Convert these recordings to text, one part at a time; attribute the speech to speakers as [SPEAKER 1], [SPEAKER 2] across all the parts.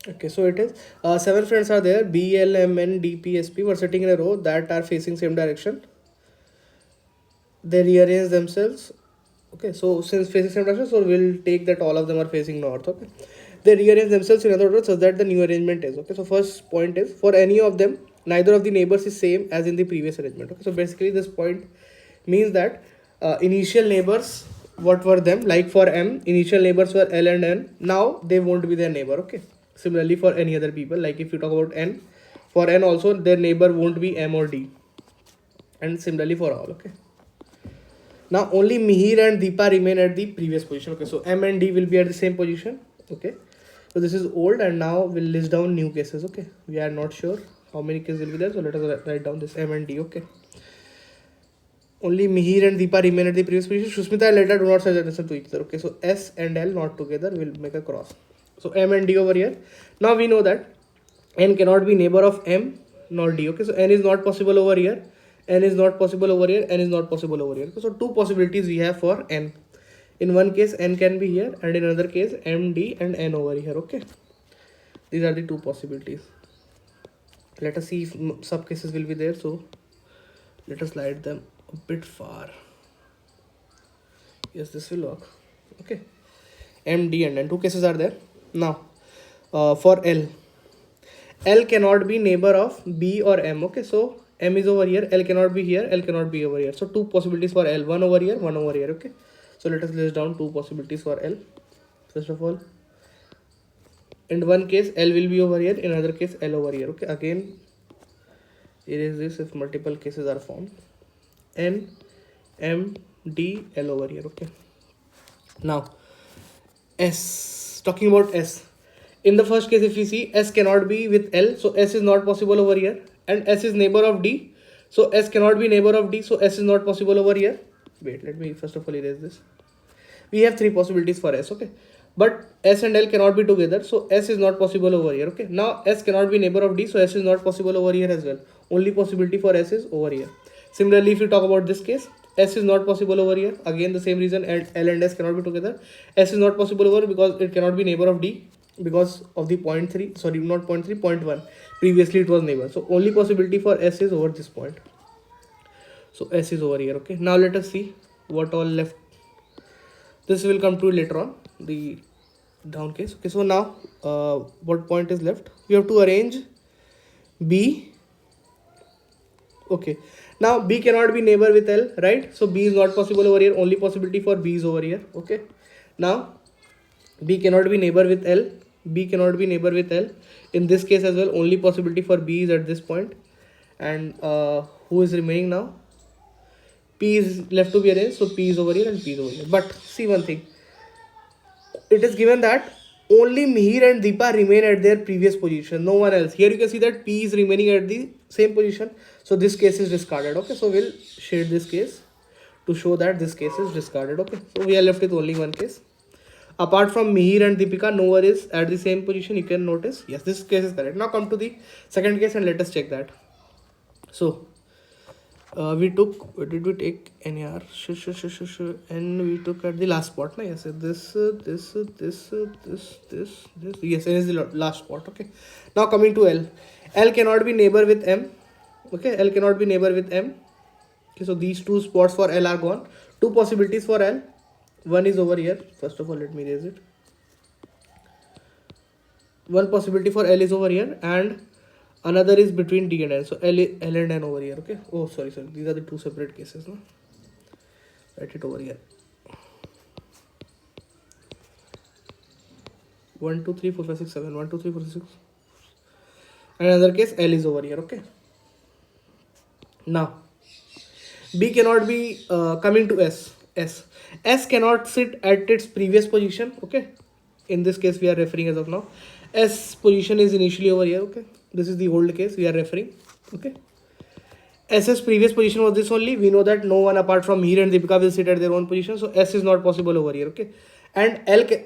[SPEAKER 1] Okay, so it is seven friends are there. B, L, M, N, D, P, S, P were sitting in a row that are facing same direction. They rearrange themselves. Okay, so since facing same direction, so we'll take that all of them are facing north. Okay, they rearrange themselves in other words so that the new arrangement is okay. So first point is for any of them, neither of the neighbors is same as in the previous arrangement. Okay, so basically this point means that initial neighbors, what were them, like for M, initial neighbors were L and N. Now they won't be their neighbor. Okay, similarly for any other people, like if you talk about N, for N also their neighbor won't be M or D, and similarly for all. Okay, now only Mihir and Deepa remain at the previous position. Okay, so M and D will be at the same position. Okay, so this is old, and now we'll list down new cases. Okay, we are not sure how many cases will be there, so let us write down this M and D. Okay, only Mihir and Deepa remain at the previous position. Susmita and Leta do not share attention to each other. Okay, so S and L not together will make a cross. So M and D over here. Now we know that N cannot be neighbor of M nor D. Okay, so N is not possible over here. N is not possible over here. N is not possible over here. Okay, so two possibilities we have for N. In one case N can be here, and in another case M, D and N over here. Okay, these are the two possibilities. Let us see if sub cases will be there. So let us slide them a bit far. Yes, this will work. Okay, M, D and N, two cases are there. Now for L cannot be neighbor of B or M. Okay, so M is over here, L cannot be here, L cannot be over here. So two possibilities for L, one over here, one over here. Okay, so let us list down two possibilities for L. First of all, in one case L will be over here, in another case L over here. Okay, again erase this if multiple cases are formed. N, M, D, L over here. Okay, now S, talking about S. In the first case, if we see S cannot be with L, so S is not possible over here, and S is neighbor of D, so S cannot be neighbor of D, so S is not possible over here. Wait, let me first of all erase this. We have three possibilities for S. Okay, but S and L cannot be together, so S is not possible over here. Okay, now S cannot be neighbor of D, so S is not possible over here as well. Only possibility for S is over here. Similarly, if you talk about this case, S is not possible over here. Again, the same reason, and L and S cannot be together. S is not possible over because it cannot be neighbor of D because of the point 3, sorry, not point 3, point 1. Previously it was neighbor. So only possibility for S is over this point. So S is over here. Okay, now let us see what all left. This will come to later on, the down case. Okay, so now what point is left? We have to arrange B. Okay, now B cannot be neighbor with L, right? So B is not possible over here. Only possibility for B is over here. Okay, now B cannot be neighbor with L. B cannot be neighbor with L. In this case as well, only possibility for B is at this point. And who is remaining now? P is left to be arranged, so P is over here and P is over here. But see one thing, it is given that only Mihir and Deepa remain at their previous position, no one else. Here you can see that P is remaining at the same position, so this case is discarded. Okay, so we'll shade this case to show that this case is discarded. Okay, so we are left with only one case. Apart from Mihir and Deepika, no one is at the same position. You can notice, yes, this case is correct. Now come to the second case and let us check that. So we took, what did we take? NR, and we took at the last spot. No? Yes, this, yes, N is the last spot. Okay, now coming to L. L cannot be neighbor with M. Okay, L cannot be neighbor with M. Okay, so these two spots for L are gone. Two possibilities for L. One is over here. First of all, let me erase it. One possibility for L is over here, and another is between D and N. So L and N over here. Okay. Oh, sorry. These are the two separate cases. No? Write it over here. 1, 2, 3, 4, 5, 6, 7. 1, 2, 3, 4, 6. And another case, L is over here. Okay. Now, B cannot be coming to S. S cannot sit at its previous position. Okay. In this case, we are referring as of now. S position is initially over here. Okay. This is the old case we are referring. Okay. S's previous position was this only. We know that no one apart from Mihir and Deepika will sit at their own position. So S is not possible over here. Okay. And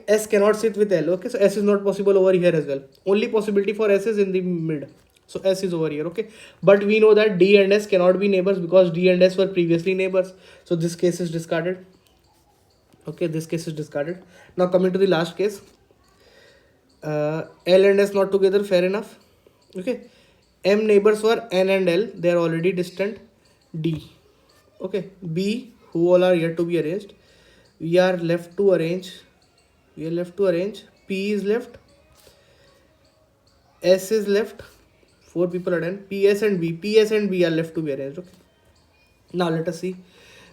[SPEAKER 1] S cannot sit with L. Okay. So S is not possible over here as well. Only possibility for S is in the mid. So S is over here. Okay. But we know that D and S cannot be neighbors because D and S were previously neighbors. So this case is discarded. Okay. This case is discarded. Now coming to the last case. L and S not together, fair enough. Okay. M neighbors were N and L, they are already distant. D. Okay. B, who all are yet to be arranged. We are left to arrange. P is left. S is left. 4 people are done. PS and B. PS and B are left to be arranged. Okay. Now let us see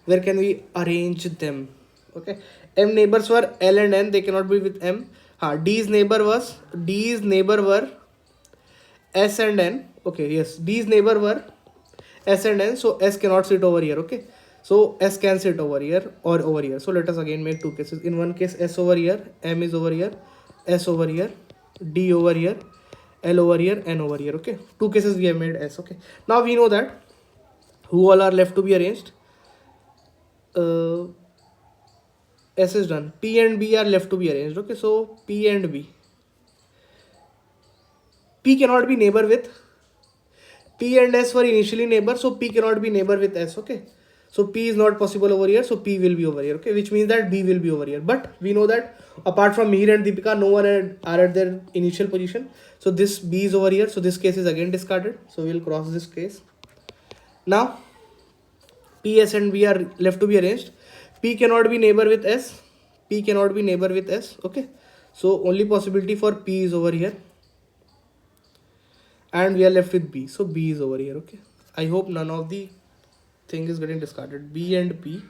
[SPEAKER 1] where can we arrange them. Okay. M neighbors were L and N. They cannot be with M. D's neighbor were S and N. Okay. Yes. D's neighbor were S and N. So S cannot sit over here. Okay. So S can sit over here or over here. So let us again make two cases. In one case, S over here, M is over here, S over here, D over here, L over here, N over here. Okay. Two cases we have made S. Okay. Now we know that who all are left to be arranged. S is done. P and B are left to be arranged. Okay. So P and B. P cannot be neighbor with P and S were initially neighbor, so P cannot be neighbor with S. Okay. So P is not possible over here, so P will be over here. Okay, which means that B will be over here. But we know that apart from Mihir and Deepika, no one are at their initial position. So this B is over here. So this case is again discarded. So we will cross this case. Now P, S and B are left to be arranged. P cannot be neighbor with S. P cannot be neighbor with S. Okay. So only possibility for P is over here. And we are left with B. So B is over here. Okay. I hope none of the thing is getting discarded. B and P.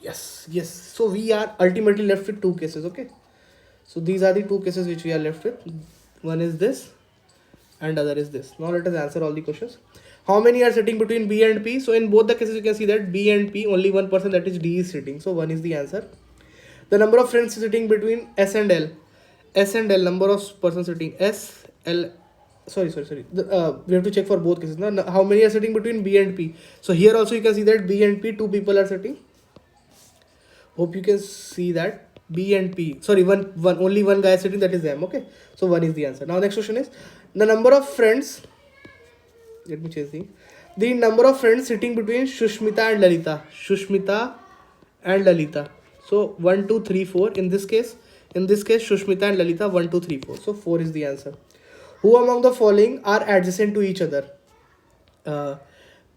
[SPEAKER 1] Yes. So we are ultimately left with two cases. Okay. So these are the two cases which we are left with. One is this and other is this. Now let us answer all the questions. How many are sitting between B and P? So in both the cases you can see that B and P, only one person, that is D, is sitting. So 1 is the answer. The number of friends sitting between S and L. S and L, number of persons sitting. S, L. Sorry. We have to check for both cases. Now, how many are sitting between B and P? So here also you can see that B and P, 2 people are sitting. Hope you can see that. B and P. Sorry, only one guy is sitting, that is M. Okay. So 1 is the answer. Now next question is the number of friends. Let me change the number of friends sitting between Shushmita and Lalita. Shushmita and Lalita. So 1, 2, 3, 4. In this case, Shushmita and Lalita, 1, 2, 3, 4. So 4 is the answer. Who among the following are adjacent to each other?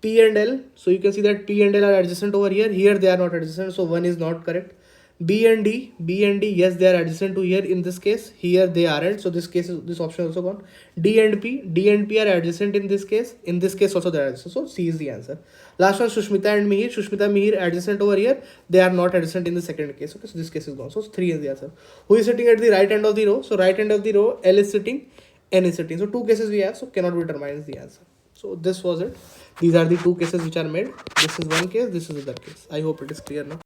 [SPEAKER 1] P and L. So you can see that P and L are adjacent over here. Here they are not adjacent. So 1 is not correct. B and D, yes, they are adjacent to here in this case. Here they aren't. So this option is also gone. D and P are adjacent in this case. In this case also they are adjacent. So C is the answer. Last one, Shushmita and Mihir adjacent over here. They are not adjacent in the second case. Okay, so this case is gone. So 3 is the answer. Who is sitting at the right end of the row? So right end of the row, L is sitting, N is sitting. So 2 cases we have, so cannot be determined the answer. So this was it. These are the 2 cases which are made. This is one case, this is the other case. I hope it is clear now.